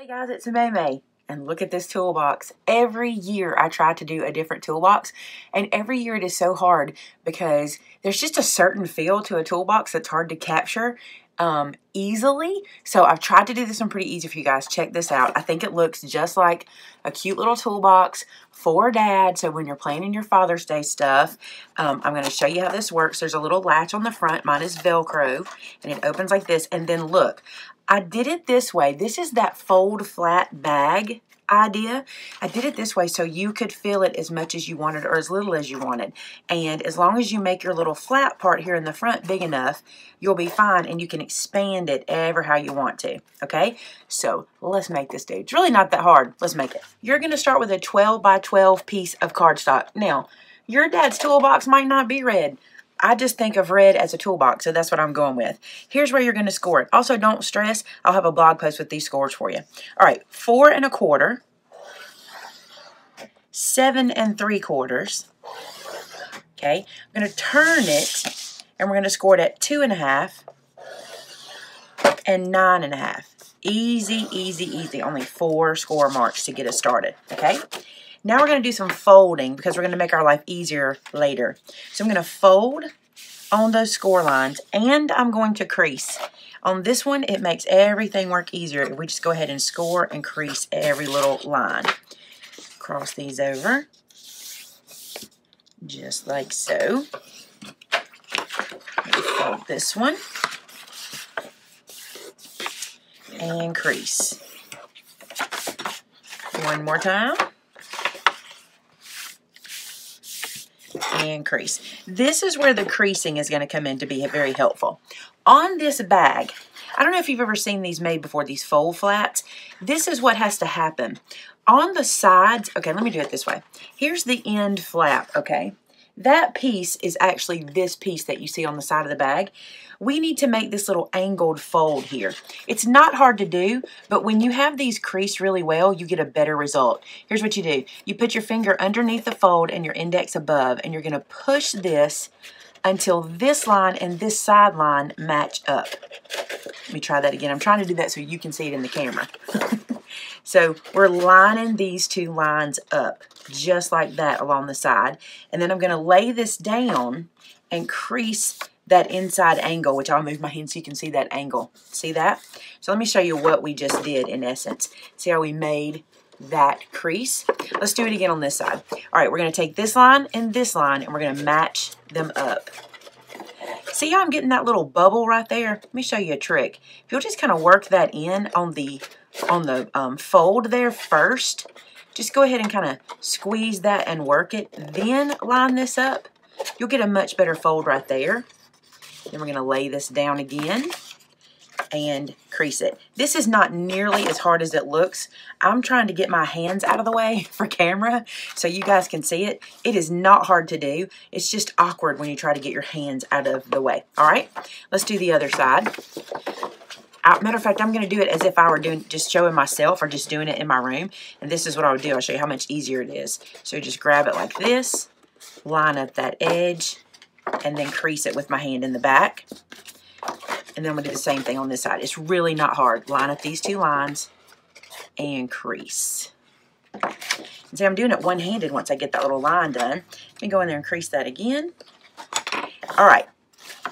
Guys, it's Maymay, and look at this toolbox. Every year I try to do a different toolbox, and every year it is so hard because there's just a certain feel to a toolbox that's hard to capture easily. So I've tried to do this one pretty easy for you guys. Check this out. I think it looks just like a cute little toolbox for Dad. So when you're planning your Father's Day stuff, I'm going to show you how this works. There's a little latch on the front. Mine is Velcro, and it opens like this. And then look, I did it this way. This is that fold flat bag idea. I did it this way so you could fill it as much as you wanted or as little as you wanted. And as long as you make your little flat part here in the front big enough, you'll be fine, and you can expand it ever how you want to. Okay, so let's make this dude. It's really not that hard. Let's make it. You're going to start with a 12 by 12 piece of cardstock. Now, your dad's toolbox might not be red. I just think of red as a toolbox, so that's what I'm going with. Here's where you're going to score it. Also, don't stress. I'll have a blog post with these scores for you. All right, 4 1/4, 7 3/4. Okay, I'm going to turn it, and we're going to score it at 2 1/2 and 9 1/2. Easy, easy, easy. Only 4 score marks to get us started. Okay. Now we're going to do some folding because we're going to make our life easier later. So I'm going to fold on those score lines, and I'm going to crease. On this one, it makes everything work easier if we just go ahead and score and crease every little line. Cross these over, just like so. Fold this one, and crease. One more time. And crease. This is where the creasing is going to come in to be very helpful. On this bag, I don't know if you've ever seen these made before, these fold flats. This is what has to happen. On the sides, okay, let me do it this way. Here's the end flap, okay? That piece is actually this piece that you see on the side of the bag. We need to make this little angled fold here. It's not hard to do, but when you have these creased really well, you get a better result. Here's what you do. You put your finger underneath the fold and your index above, and you're going to push this until this line and this side line match up. Let me try that again. I'm trying to do that so you can see it in the camera. So we're lining these two lines up just like that along the side. And then I'm going to lay this down and crease that inside angle, which I'll move my hand so you can see that angle. See that? So let me show you what we just did in essence. See how we made that crease? Let's do it again on this side. All right, we're going to take this line, and we're going to match them up. See how I'm getting that little bubble right there? Let me show you a trick. If you'll just kind of work that in on the fold there first, just go ahead and kind of squeeze that and work it, then line this up. You'll get a much better fold right there. Then we're going to lay this down again and crease it. This is not nearly as hard as it looks. I'm trying to get my hands out of the way for camera so you guys can see it. It is not hard to do. It's just awkward when you try to get your hands out of the way. All right, let's do the other side. Matter of fact, I'm going to do it as if I were just showing myself or just doing it in my room. And this is what I would do. I'll show you how much easier it is. So just grab it like this, line up that edge, and then crease it with my hand in the back. And then I'm going to do the same thing on this side. It's really not hard. Line up these two lines and crease. And see, I'm doing it one-handed once I get that little line done. Let me go in there and crease that again. All right.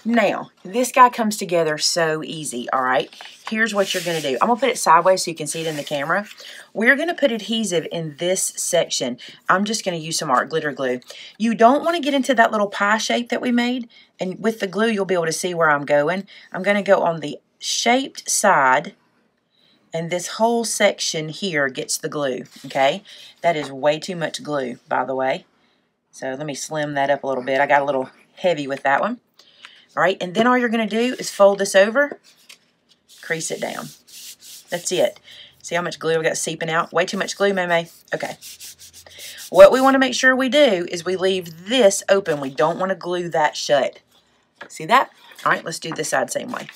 Now, this guy comes together so easy, all right? Here's what you're going to do. I'm going to put it sideways so you can see it in the camera. We're going to put adhesive in this section. I'm just going to use some art glitter glue. You don't want to get into that little pie shape that we made, and with the glue, you'll be able to see where I'm going. I'm going to go on the shaped side, and this whole section here gets the glue, okay? That is way too much glue, by the way. So let me slim that up a little bit. I got a little heavy with that one. All right, and then all you're going to do is fold this over, crease it down. That's it. See how much glue we got seeping out? Way too much glue, Maymay. Okay. What we want to make sure we do is we leave this open. We don't want to glue that shut. See that? All right, let's do this side same way.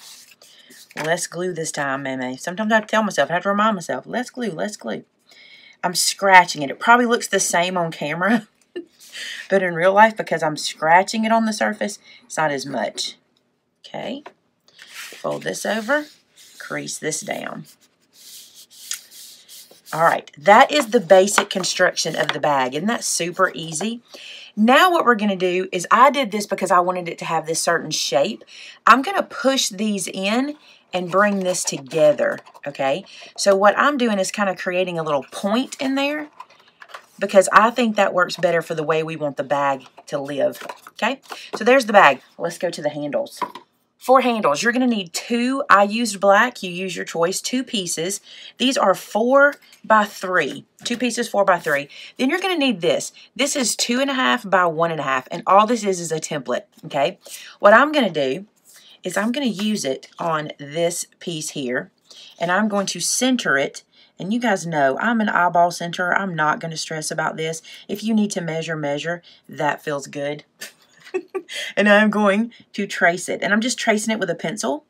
Let's glue this time, Maymay. Sometimes I have to tell myself, I have to remind myself, let's glue, let's glue. I'm scratching it. It probably looks the same on camera. But in real life, because I'm scratching it on the surface, it's not as much. Okay. Fold this over, crease this down. All right, that is the basic construction of the bag. Isn't that super easy? Now what we're going to do is, I did this because I wanted it to have this certain shape. I'm going to push these in and bring this together, okay? So what I'm doing is kind of creating a little point in there because I think that works better for the way we want the bag to live, okay? So there's the bag. Let's go to the handles. For handles, you're going to need 2. I used black. You use your choice. 2 pieces. These are 4 by 3. 2 pieces, 4 by 3. Then you're going to need this. This is 2.5 by 1.5, and all this is a template, okay? What I'm going to do is I'm going to use it on this piece here, and I'm going to center it. And you guys know I'm an eyeball centerer. I'm not going to stress about this. If you need to measure, measure. That feels good. And I'm going to trace it. And I'm just tracing it with a pencil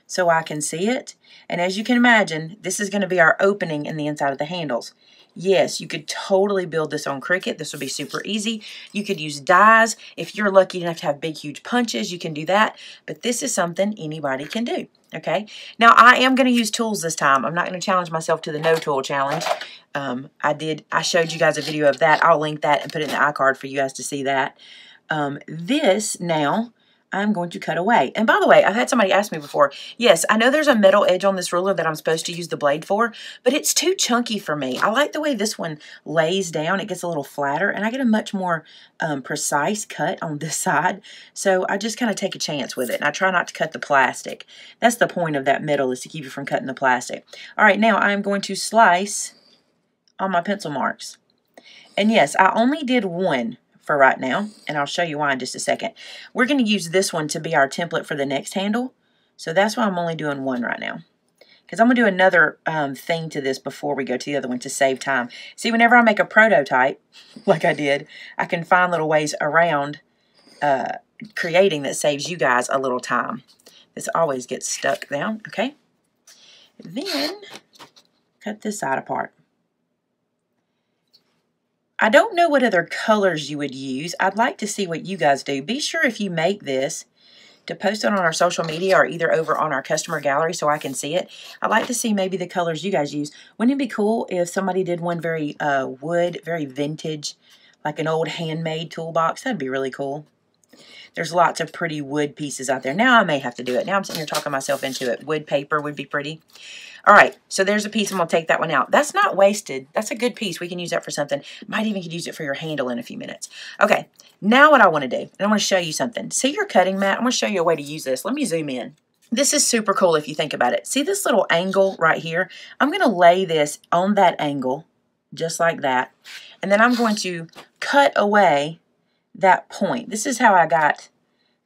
so I can see it. And as you can imagine, this is going to be our opening in the inside of the handles. Yes, you could totally build this on Cricut. This would be super easy. You could use dies. If you're lucky enough to have big, huge punches, you can do that. But this is something anybody can do, okay? Now, I am going to use tools this time. I'm not going to challenge myself to the no tool challenge. I showed you guys a video of that. I'll link that and put it in the iCard for you guys to see that. This now I'm going to cut away. And by the way, I've had somebody ask me before, yes, I know there's a metal edge on this ruler that I'm supposed to use the blade for, but it's too chunky for me. I like the way this one lays down. It gets a little flatter, and I get a much more precise cut on this side. So I just kind of take a chance with it, and I try not to cut the plastic. That's the point of that metal, is to keep you from cutting the plastic. All right, now I'm going to slice on my pencil marks. And yes, I only did 1 for right now, and I'll show you why in just a second. We're going to use this one to be our template for the next handle, so that's why I'm only doing 1 right now, because I'm going to do another thing to this before we go to the other one to save time. See, whenever I make a prototype, like I did, I can find little ways around creating that saves you guys a little time. This always gets stuck down, okay? Then, cut this side apart. I don't know what other colors you would use. I'd like to see what you guys do. Be sure if you make this to post it on our social media or either over on our customer gallery so I can see it. I'd like to see maybe the colors you guys use. Wouldn't it be cool if somebody did one very wood, very vintage, like an old handmade toolbox? That'd be really cool. There's lots of pretty wood pieces out there. Now I may have to do it. Now I'm sitting here talking myself into it. Wood paper would be pretty. All right, so there's a piece. I'm going to take that one out. That's not wasted. That's a good piece. We can use that for something. Might even could use it for your handle in a few minutes. Okay, now what I want to do, and I want to show you something. See your cutting mat? I'm going to show you a way to use this. Let me zoom in. This is super cool if you think about it. See this little angle right here? I'm going to lay this on that angle, just like that. And then I'm going to cut away that point. This is how I got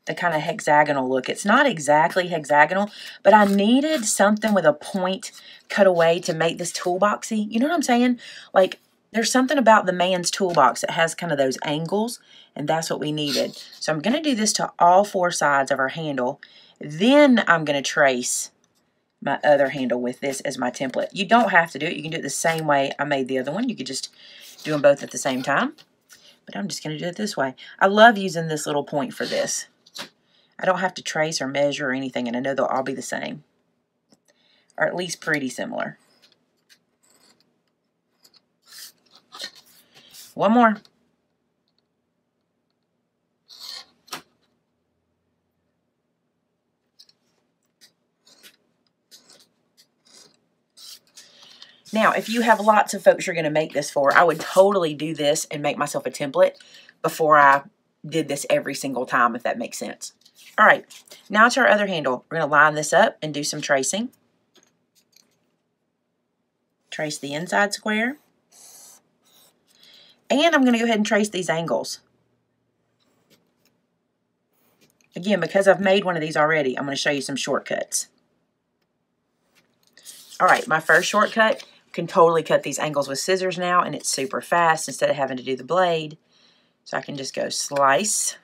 the kind of hexagonal look. It's not exactly hexagonal, but I needed something with a point cut away to make this toolboxy. You know what I'm saying? Like, there's something about the man's toolbox that has kind of those angles, and that's what we needed. So I'm going to do this to all 4 sides of our handle. Then I'm going to trace my other handle with this as my template. You don't have to do it. You can do it the same way I made the other one. You could just do them both at the same time. But I'm just going to do it this way. I love using this little point for this. I don't have to trace or measure or anything, and I know they'll all be the same, or at least pretty similar. One more. Now, if you have lots of folks you're going to make this for, I would totally do this and make myself a template before I did this every single time, if that makes sense. All right, now to our other handle. We're going to line this up and do some tracing. Trace the inside square. And I'm going to go ahead and trace these angles. Again, because I've made one of these already, I'm going to show you some shortcuts. All right, my first shortcut, can totally cut these angles with scissors now, and it's super fast instead of having to do the blade. So I can just go slice.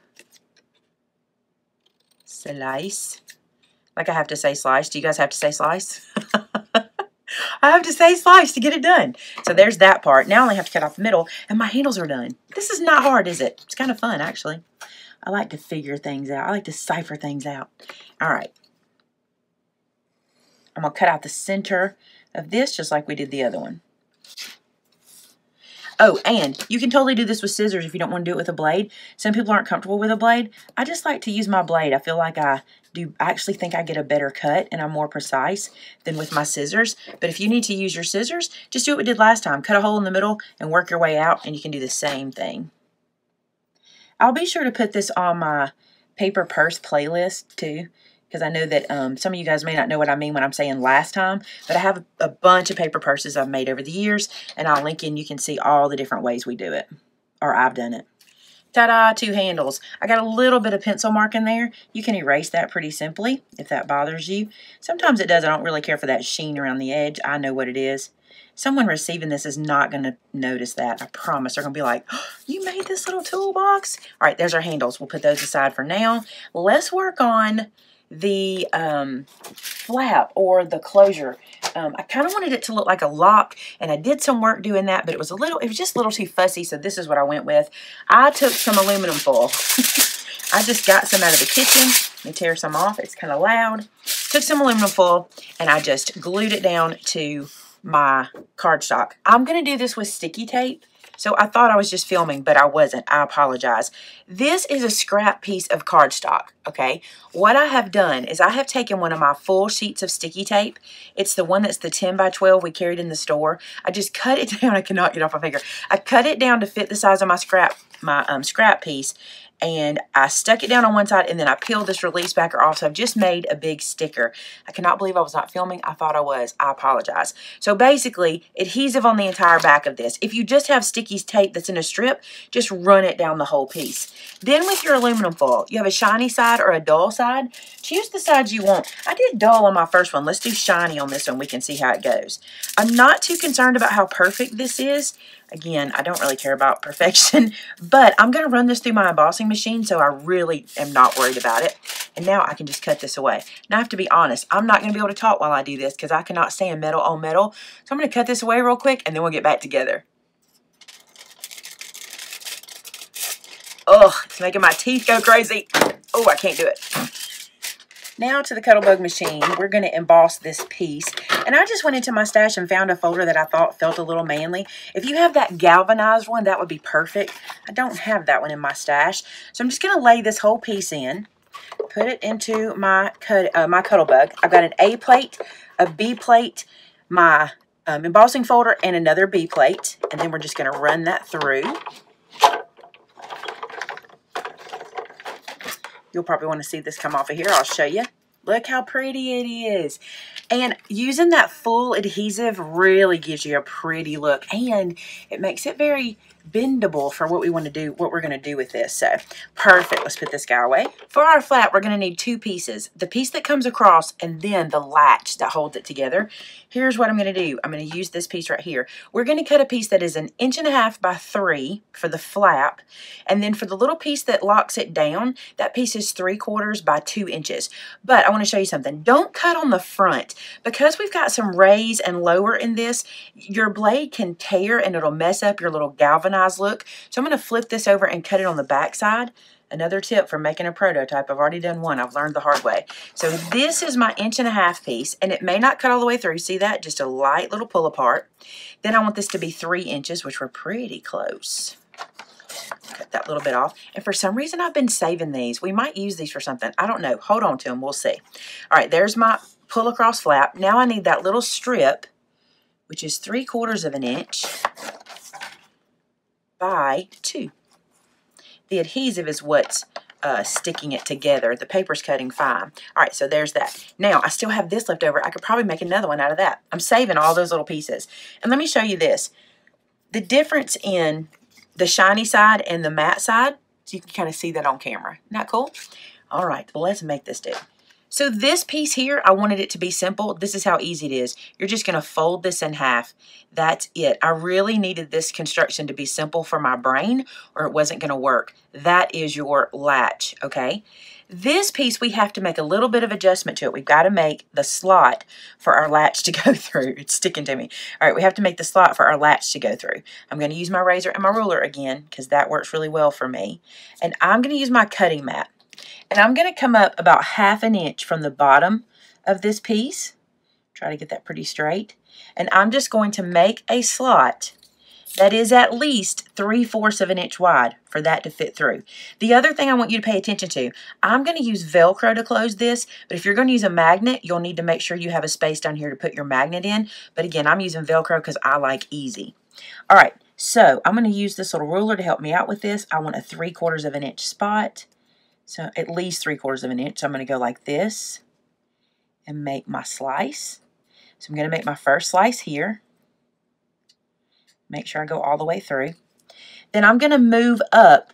Slice. Like I have to say slice. Do you guys have to say slice? I have to say slice to get it done. So there's that part. Now I only have to cut off the middle, and my handles are done. This is not hard, is it? It's kind of fun, actually. I like to figure things out. I like to cipher things out. All right. I'm going to cut out the center of this just like we did the other one. Oh, and you can totally do this with scissors if you don't want to do it with a blade. Some people aren't comfortable with a blade. I just like to use my blade. I feel like I actually think I get a better cut and I'm more precise than with my scissors. But if you need to use your scissors, just do what we did last time. Cut a hole in the middle and work your way out, and you can do the same thing. I'll be sure to put this on my paper purse playlist too, because I know that some of you guys may not know what I mean when I'm saying last time, but I have a bunch of paper purses I've made over the years, and I'll link in. You can see all the different ways we do it, or I've done it. Ta-da, 2 handles. I got a little bit of pencil mark in there. You can erase that pretty simply if that bothers you. Sometimes it does. I don't really care for that sheen around the edge. I know what it is. Someone receiving this is not going to notice that. I promise. They're going to be like, oh, you made this little toolbox? All right, there's our handles. We'll put those aside for now. Let's work on the flap or the closure. I kind of wanted it to look like a lock, and I did some work doing that, but it was just a little too fussy, so this is what I went with. I took some aluminum foil. I just got some out of the kitchen. Let me tear some off. It's kind of loud. Took some aluminum foil, and I just glued it down to my cardstock. I'm going to do this with sticky tape. So I thought I was just filming, but I wasn't. I apologize. This is a scrap piece of cardstock, okay? What I have done is I have taken one of my full sheets of sticky tape. It's the one that's the 10 by 12 we carried in the store. I just cut it down. I cannot get off my finger. I cut it down to fit the size of my scrap piece, and I stuck it down on one side, and then I peeled this release backer off. So I've just made a big sticker. I cannot believe I was not filming. I thought I was. I apologize. So basically, adhesive on the entire back of this. If you just have sticky tape that's in a strip, just run it down the whole piece. Then with your aluminum foil, you have a shiny side or a dull side. Choose the sides you want. I did dull on my first one. Let's do shiny on this one. We can see how it goes. I'm not too concerned about how perfect this is. Again, I don't really care about perfection, but I'm going to run this through my embossing machine, so I really am not worried about it. And now I can just cut this away. Now I have to be honest, I'm not going to be able to talk while I do this because I cannot stand metal on metal. So I'm going to cut this away real quick, and then we'll get back together. Ugh, it's making my teeth go crazy. Oh, I can't do it. Now to the Cuttlebug machine, we're going to emboss this piece. And I just went into my stash and found a folder that I thought felt a little manly. If you have that galvanized one, that would be perfect. I don't have that one in my stash. So I'm just going to lay this whole piece in, put it into my Cuttlebug. I've got an A plate, a B plate, my embossing folder, and another B plate. And then we're just going to run that through. You'll probably want to see this come off of here. I'll show you. Look how pretty it is. And using that full adhesive really gives you a pretty look. And it makes it very bendable for what we want to do, what we're going to do with this. So, perfect. Let's put this guy away. For our flap, we're going to need 2 pieces. The piece that comes across and then the latch that holds it together. Here's what I'm going to do. I'm going to use this piece right here. We're going to cut a piece that is 1.5 inches by 3 for the flap. And then for the little piece that locks it down, that piece is 3/4 by 2 inches. But I want to show you something. Don't cut on the front. Because we've got some raise and lower in this, your blade can tear and it'll mess up your little galvanized look. So I'm going to flip this over and cut it on the back side. Another tip for making a prototype. I've already done one. I've learned the hard way. So this is my 1.5 inch piece, and it may not cut all the way through. See that? Just a light little pull apart. Then I want this to be 3 inches, which we're pretty close. Cut that little bit off. And for some reason, I've been saving these. We might use these for something. I don't know. Hold on to them. We'll see. All right, there's my pull across flap. Now I need that little strip, which is 3/4 inch by 2. The adhesive is what's sticking it together. The paper's cutting fine. All right, so there's that. Now, I still have this left over. I could probably make another one out of that. I'm saving all those little pieces. And let me show you this. The difference in the shiny side and the matte side, so you can kind of see that on camera. Isn't that cool? All right, well, let's make this do. So this piece here, I wanted it to be simple. This is how easy it is. You're just going to fold this in half. That's it. I really needed this construction to be simple for my brain or it wasn't going to work. That is your latch, okay? This piece, we have to make a little bit of adjustment to it. We've got to make the slot for our latch to go through. It's sticking to me. All right, we have to make the slot for our latch to go through. I'm going to use my razor and my ruler again because that works really well for me. And I'm going to use my cutting mat. And I'm going to come up about 1/2 inch from the bottom of this piece. Try to get that pretty straight. And I'm just going to make a slot that is at least 3/4 of an inch wide for that to fit through. The other thing I want you to pay attention to, I'm going to use Velcro to close this, but if you're going to use a magnet, you'll need to make sure you have a space down here to put your magnet in. But again, I'm using Velcro because I like easy. All right, so I'm going to use this little ruler to help me out with this. I want a 3/4 of an inch spot, so at least 3/4 of an inch. So I'm going to go like this and make my slice. So I'm going to make my first slice here. Make sure I go all the way through. Then I'm going to move up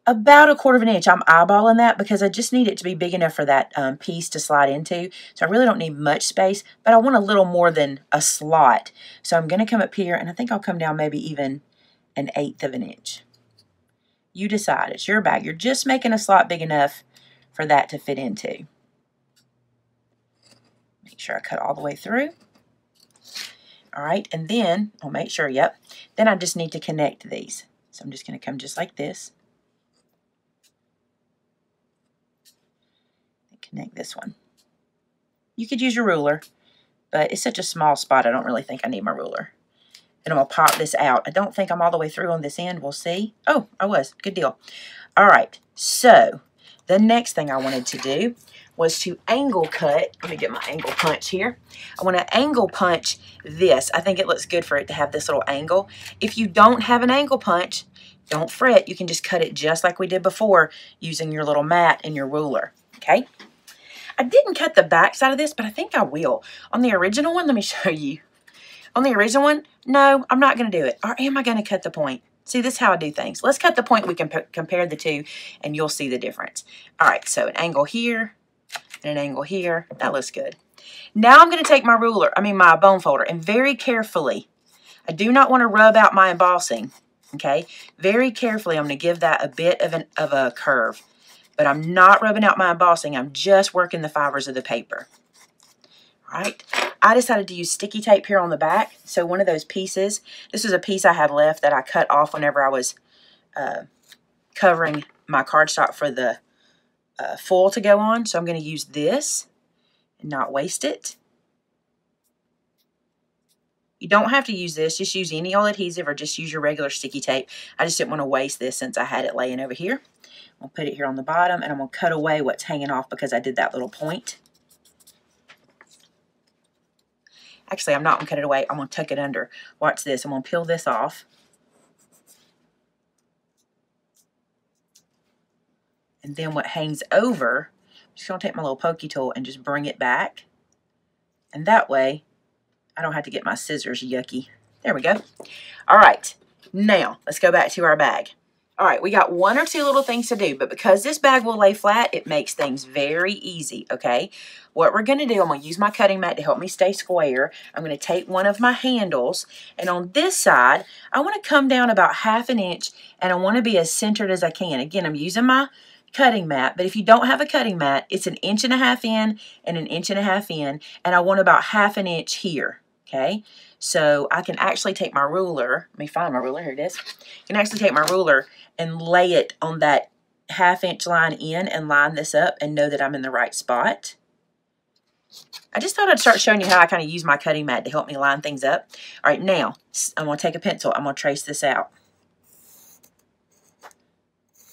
about 1/4 of an inch. I'm eyeballing that because I just need it to be big enough for that piece to slide into. So I really don't need much space, but I want a little more than a slot. So I'm going to come up here, and I think I'll come down maybe even 1/8 of an inch. You decide. It's your bag. You're just making a slot big enough for that to fit into. Make sure I cut all the way through. All right, and then I'll make sure, yep. Then I just need to connect these. So I'm just going to come just like this. And connect this one. You could use your ruler, but it's such a small spot, I don't really think I need my ruler. And I'm going to pop this out. I don't think I'm all the way through on this end. We'll see. Oh, I was. Good deal. All right, so the next thing I wanted to do was to angle cut. Let me get my angle punch here. I want to angle punch this. I think it looks good for it to have this little angle. If you don't have an angle punch, don't fret. You can just cut it just like we did before using your little mat and your ruler, okay? I didn't cut the back side of this, but I think I will. On the original one, let me show you. On the original one, no, I'm not going to do it. Or am I going to cut the point? See, this is how I do things. Let's cut the point. We can compare the two, and you'll see the difference. All right, so an angle here and an angle here. That looks good. Now I'm going to take my ruler, my bone folder, and very carefully, I do not want to rub out my embossing, okay? Very carefully, I'm going to give that a bit of a curve. But I'm not rubbing out my embossing. I'm just working the fibers of the paper. All right. I decided to use sticky tape here on the back. So one of those pieces, this is a piece I had left that I cut off whenever I was covering my cardstock for the foil to go on. So I'm going to use this and not waste it. You don't have to use this. Just use any old adhesive or just use your regular sticky tape. I just didn't want to waste this since I had it laying over here. I'll put it here on the bottom, and I'm going to cut away what's hanging off because I did that little point. Actually, I'm not going to cut it away. I'm going to tuck it under. Watch this. I'm going to peel this off. And then what hangs over, I'm just going to take my little pokey tool and just bring it back. And that way, I don't have to get my scissors yucky. There we go. All right. Now, let's go back to our bag. All right, we got one or two little things to do, but because this bag will lay flat, it makes things very easy, okay? What we're going to do, I'm going to use my cutting mat to help me stay square. I'm going to take one of my handles, and on this side, I want to come down about 1/2 inch, and I want to be as centered as I can. Again, I'm using my cutting mat, but if you don't have a cutting mat, it's 1.5 inches in and 1.5 inches in, and I want about 1/2 inch here, okay? So I can actually take my ruler, let me find my ruler, here it is. I can actually take my ruler and lay it on that 1/2 inch line in and line this up and know that I'm in the right spot. I just thought I'd start showing you how I kind of use my cutting mat to help me line things up. All right, now I'm going to take a pencil. I'm going to trace this out.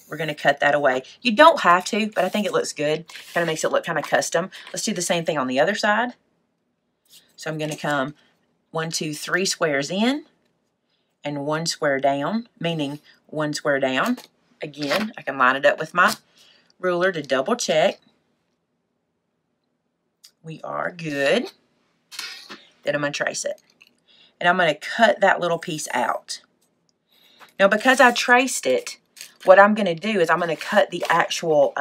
We're going to cut that away. You don't have to, but I think it looks good. Kind of makes it look kind of custom. Let's do the same thing on the other side. So I'm going to come 1, 2, 3 squares in and 1 square down, meaning 1 square down. Again, I can line it up with my ruler to double check. We are good. Then I'm going to trace it. And I'm going to cut that little piece out. Now, because I traced it, what I'm going to do is I'm going to cut the actual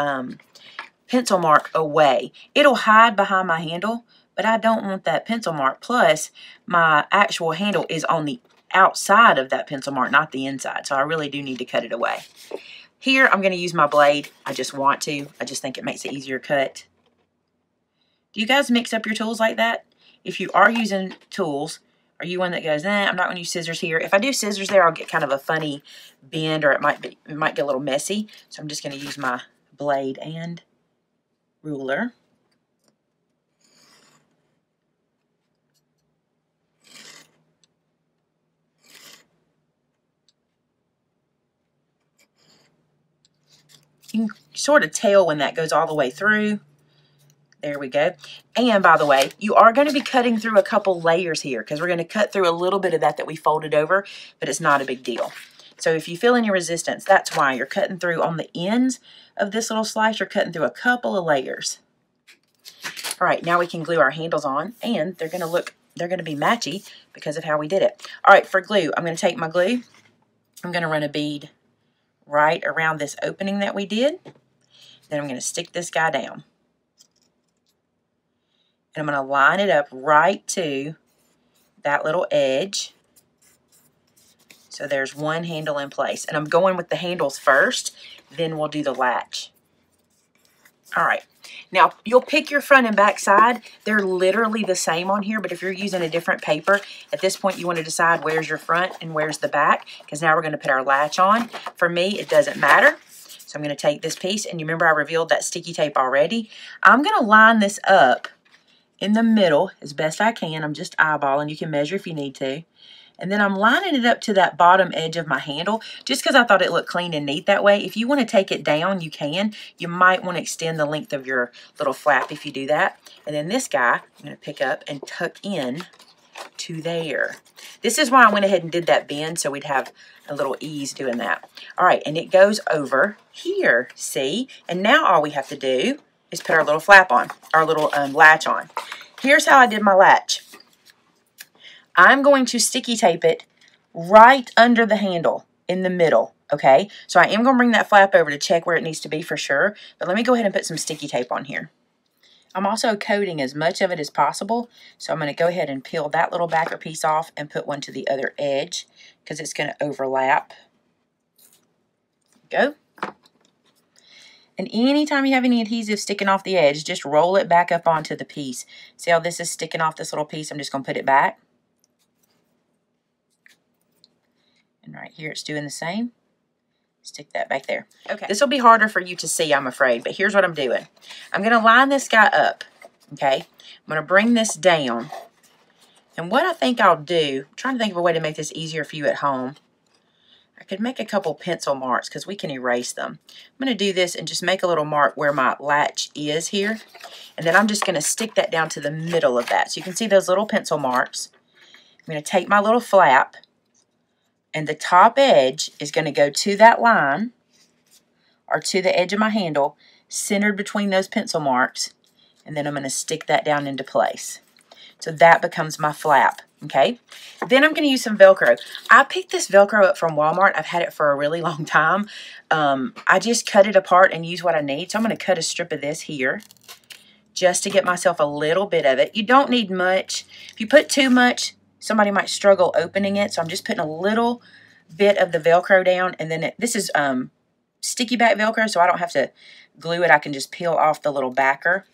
pencil mark away. It'll hide behind my handle, but I don't want that pencil mark. Plus, my actual handle is on the outside of that pencil mark, not the inside. So I really do need to cut it away. Here, I'm going to use my blade. I just want to. I just think it makes it easier cut. Do you guys mix up your tools like that? If you are using tools, are you one that goes, I'm not going to use scissors here. If I do scissors there, I'll get kind of a funny bend, or it might get a little messy. So I'm just going to use my blade and ruler. You can sort of tell when that goes all the way through. There we go. And by the way, you are going to be cutting through a couple layers here because we're going to cut through a little bit of that we folded over, but it's not a big deal. So if you feel any resistance, that's why you're cutting through on the ends of this little slice. You're cutting through a couple of layers. All right, now we can glue our handles on, and they're going to be matchy because of how we did it. All right, for glue, I'm going to take my glue. I'm going to run a bead right around this opening that we did. Then I'm going to stick this guy down. And I'm going to line it up right to that little edge. So there's one handle in place. And I'm going with the handles first, then we'll do the latch. All right. Now, you'll pick your front and back side. They're literally the same on here, but if you're using a different paper, at this point you want to decide where's your front and where's the back, because now we're going to put our latch on. For me, it doesn't matter. So I'm going to take this piece, and you remember I revealed that sticky tape already. I'm going to line this up in the middle as best I can. I'm just eyeballing. You can measure if you need to. And then I'm lining it up to that bottom edge of my handle just because I thought it looked clean and neat that way. If you want to take it down, you can. You might want to extend the length of your little flap if you do that. And then this guy, I'm going to pick up and tuck in to there. This is why I went ahead and did that bend, so we'd have a little ease doing that. All right, and it goes over here, see? And now all we have to do is put our little flap on, our little latch on. Here's how I did my latch. I'm going to sticky tape it right under the handle in the middle, okay? So I am going to bring that flap over to check where it needs to be for sure, but let me go ahead and put some sticky tape on here. I'm also coating as much of it as possible, so I'm going to go ahead and peel that little backer piece off and put one to the other edge because it's going to overlap. Go. And anytime you have any adhesive sticking off the edge, just roll it back up onto the piece. See how this is sticking off this little piece? I'm just going to put it back. And right here it's doing the same. Stick that back there. Okay. This will be harder for you to see, I'm afraid, but here's what I'm doing. I'm going to line this guy up, okay? I'm going to bring this down. And what I think I'll do, I'm trying to think of a way to make this easier for you at home. I could make a couple pencil marks because we can erase them. I'm going to do this and just make a little mark where my latch is here. And then I'm just going to stick that down to the middle of that. So you can see those little pencil marks. I'm going to take my little flap, and the top edge is going to go to that line or to the edge of my handle, centered between those pencil marks, and then I'm going to stick that down into place. So that becomes my flap, okay? Then I'm going to use some Velcro. I picked this Velcro up from Walmart. I've had it for a really long time. I just cut it apart and use what I need. So I'm going to cut a strip of this here just to get myself a little bit of it. You don't need much. If you put too much, somebody might struggle opening it. So I'm just putting a little bit of the Velcro down. And then this is sticky back Velcro, so I don't have to glue it. I can just peel off the little backer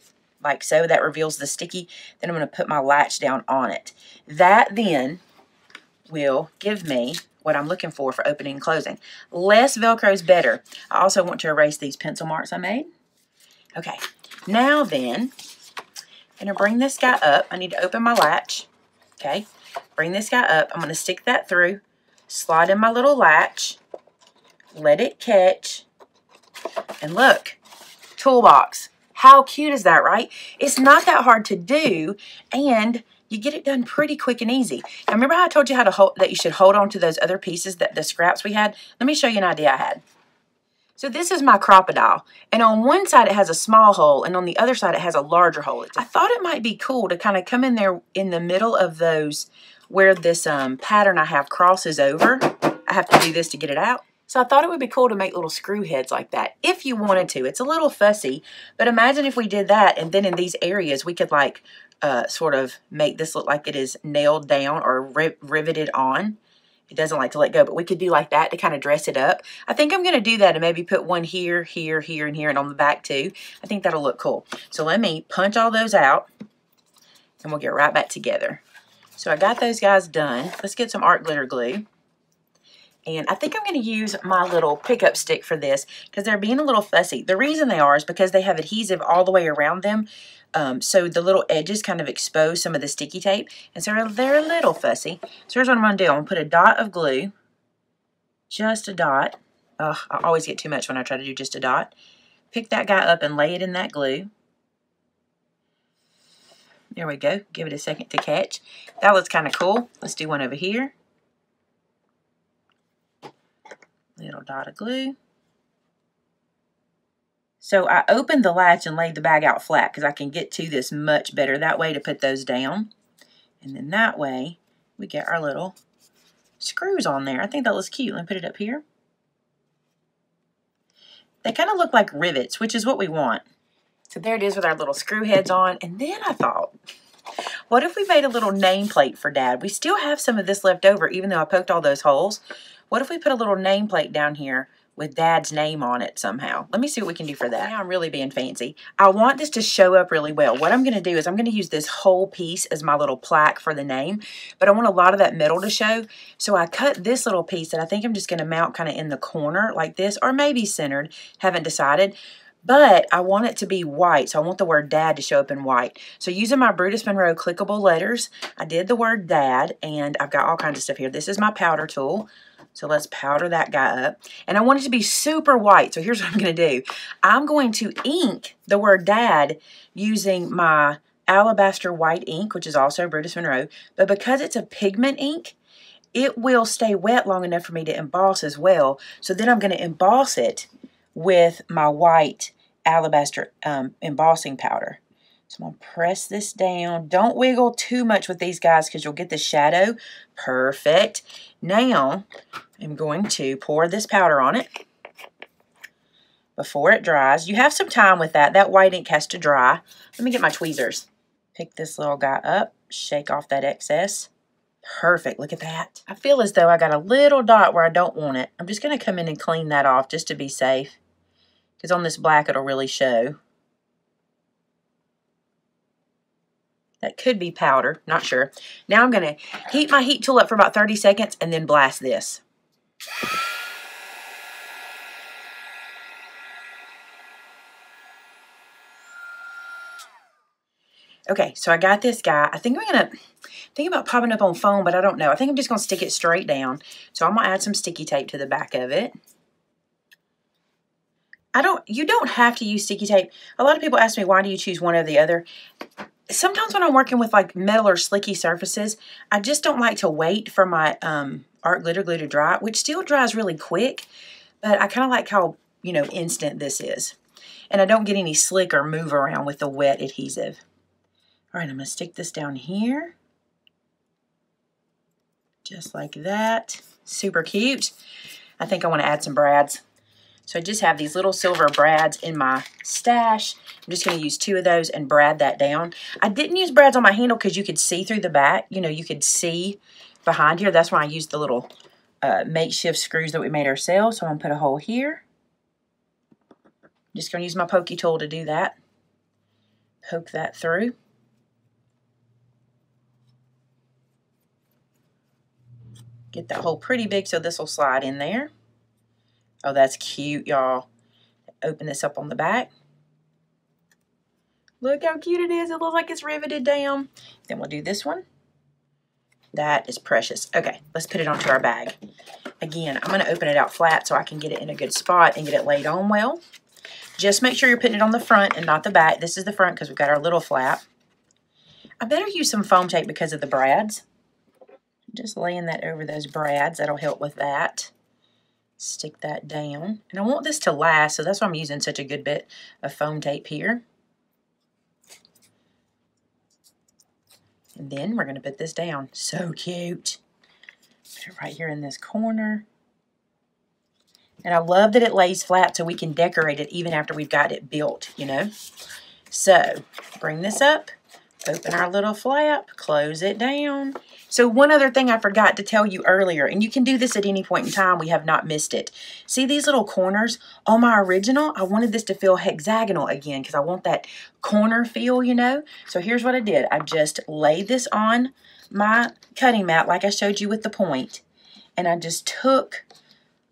like so. That reveals the sticky. Then I'm going to put my latch down on it. That then will give me what I'm looking for opening and closing. Less Velcro is better. I also want to erase these pencil marks I made. Okay, now then, I'm going to bring this guy up. I need to open my latch. Okay, bring this guy up. I'm going to stick that through, slide in my little latch, let it catch, and look, Toolbox. How cute is that, right? It's not that hard to do, and you get it done pretty quick and easy. Now, remember how I told you how to hold, that you should hold on to those other pieces, that the scraps we had? Let me show you an idea I had. So this is my crocodile, and on one side it has a small hole, and on the other side it has a larger hole. I thought it might be cool to kind of come in there in the middle of those where this pattern I have crosses over. I have to do this to get it out. So I thought it would be cool to make little screw heads like that if you wanted to. It's a little fussy, but imagine if we did that, and then in these areas we could like sort of make this look like it is nailed down or riveted on. It doesn't like to let go, but we could do like that to kind of dress it up. I think I'm going to do that and maybe put one here, here, here, and here, and on the back too. I think that'll look cool. So let me punch all those out, and we'll get right back together. So I got those guys done. Let's get some art glitter glue. And I think I'm going to use my little pickup stick for this because they're being a little fussy. The reason they are is because they have adhesive all the way around them. So the little edges kind of expose some of the sticky tape. And so they're a little fussy. So here's what I'm going to do. I'm going to put a dot of glue, just a dot, I always get too much when I try to do just a dot. Pick that guy up and lay it in that glue. There we go. Give it a second to catch. That looks kind of cool. Let's do one over here. Little dot of glue. So I opened the latch and laid the bag out flat because I can get to this much better that way to put those down. And then that way we get our little screws on there. I think that looks cute. Let me put it up here. They kind of look like rivets, which is what we want. So there it is with our little screw heads on. And then I thought, what if we made a little nameplate for Dad? We still have some of this left over, even though I poked all those holes. What if we put a little nameplate down here with Dad's name on it somehow? Let me see what we can do for that. Now I'm really being fancy. I want this to show up really well. What I'm going to do is I'm going to use this whole piece as my little plaque for the name, but I want a lot of that metal to show. So I cut this little piece that I think I'm just going to mount kind of in the corner like this, or maybe centered. Haven't decided. But I want it to be white, so I want the word Dad to show up in white. So using my Brutus Monroe clickable letters, I did the word Dad, and I've got all kinds of stuff here. This is my powder tool. So let's powder that guy up. And I want it to be super white. So here's what I'm going to do. I'm going to ink the word Dad using my Alabaster White ink, which is also Brutus Monroe. But because it's a pigment ink, it will stay wet long enough for me to emboss as well. So then I'm going to emboss it with my white Alabaster embossing powder. So I'm going to press this down. Don't wiggle too much with these guys because you'll get the shadow. Perfect. Now I'm going to pour this powder on it before it dries. You have some time with that. That white ink has to dry. Let me get my tweezers. Pick this little guy up. Shake off that excess. Perfect. Look at that. I feel as though I got a little dot where I don't want it. I'm just going to come in and clean that off just to be safe, because on this black it'll really show. That could be powder, not sure. Now I'm going to heat my heat tool up for about 30 seconds and then blast this. Okay, so I got this guy. I think I'm going to think about popping up on foam, but I don't know. I think I'm just going to stick it straight down. So I'm going to add some sticky tape to the back of it. You don't have to use sticky tape. A lot of people ask me, why do you choose one or the other? Sometimes when I'm working with like metal or slicky surfaces, I just don't like to wait for my art glitter glue to dry, which still dries really quick, but I kind of like how, you know, instant this is. And I don't get any slick or move around with the wet adhesive. All right, I'm going to stick this down here. Just like that. Super cute. I think I want to add some brads. So I just have these little silver brads in my stash. I'm just going to use 2 of those and brad that down. I didn't use brads on my handle because you could see through the back. You know, you could see behind here. That's why I used the little makeshift screws that we made ourselves. So I'm going to put a hole here. Just going to use my pokey tool to do that. Poke that through. Get that hole pretty big so this will slide in there. Oh, that's cute, y'all. Open this up on the back. Look how cute it is. It looks like it's riveted down. Then we'll do this one. That is precious. Okay, let's put it onto our bag. Again, I'm going to open it out flat so I can get it in a good spot and get it laid on well. Just make sure you're putting it on the front and not the back. This is the front because we've got our little flap. I better use some foam tape because of the brads. Just laying that over those brads. That'll help with that. Stick that down. And I want this to last, so that's why I'm using such a good bit of foam tape here. And then we're going to put this down. So cute. Put it right here in this corner. And I love that it lays flat so we can decorate it even after we've got it built, you know. So, bring this up. Open our little flap. Close it down. So one other thing I forgot to tell you earlier, and you can do this at any point in time, we have not missed it. See these little corners? On my original, I wanted this to feel hexagonal again because I want that corner feel, you know? So here's what I did. I just laid this on my cutting mat like I showed you with the point, and I just took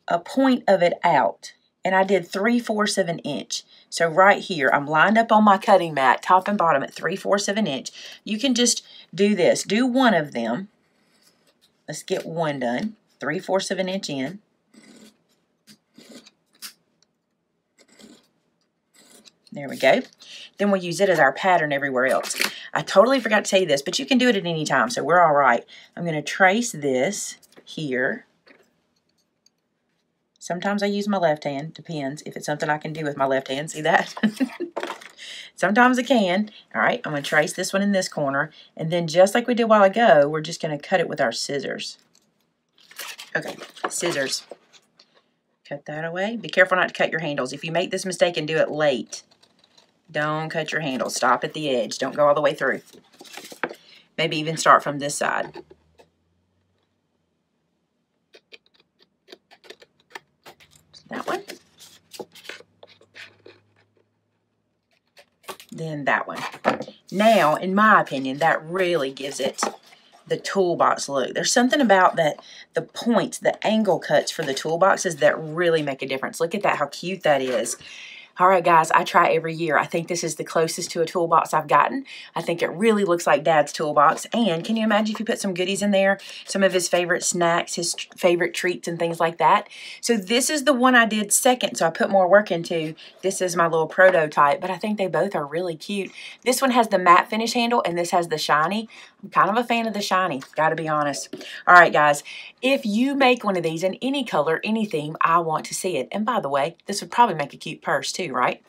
a point of it out, and I did 3/4 of an inch. So right here, I'm lined up on my cutting mat, top and bottom at 3/4 of an inch. You can just do this. Do one of them. Let's get one done. 3/4 of an inch in. There we go. Then we'll use it as our pattern everywhere else. I totally forgot to tell you this, but you can do it at any time, so we're all right. I'm going to trace this here. Sometimes I use my left hand. Depends if it's something I can do with my left hand. See that? Sometimes I can. All right, I'm going to trace this one in this corner. And then just like we did a while ago, we're just going to cut it with our scissors. Okay, scissors. Cut that away. Be careful not to cut your handles. If you make this mistake and do it late, don't cut your handles. Stop at the edge. Don't go all the way through. Maybe even start from this side. That one. Then that one. Now, in my opinion, that really gives it the toolbox look. There's something about that, the points, the angle cuts for the toolboxes that really make a difference. Look at that, how cute that is. All right, guys, I try every year. I think this is the closest to a toolbox I've gotten. I think it really looks like Dad's toolbox. And can you imagine if you put some goodies in there, some of his favorite snacks, his favorite treats and things like that? So this is the one I did second, so I put more work into. This is my little prototype, but I think they both are really cute. This one has the matte finish handle, and this has the shiny. I'm kind of a fan of the shiny, gotta be honest. All right, guys, if you make one of these in any color, any theme, I want to see it. And by the way, this would probably make a cute purse too, right?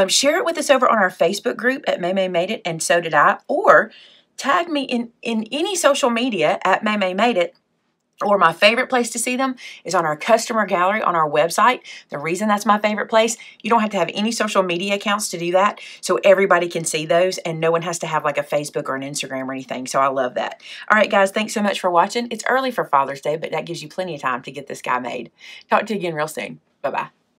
Share it with us over on our Facebook group at Maymay Made It, and so did I. Or tag me in any social media at Maymay Made It. Or my favorite place to see them is on our customer gallery on our website. The reason that's my favorite place, you don't have to have any social media accounts to do that. So everybody can see those and no one has to have like a Facebook or an Instagram or anything. So I love that. All right, guys, thanks so much for watching. It's early for Father's Day, but that gives you plenty of time to get this guy made. Talk to you again real soon. Bye-bye.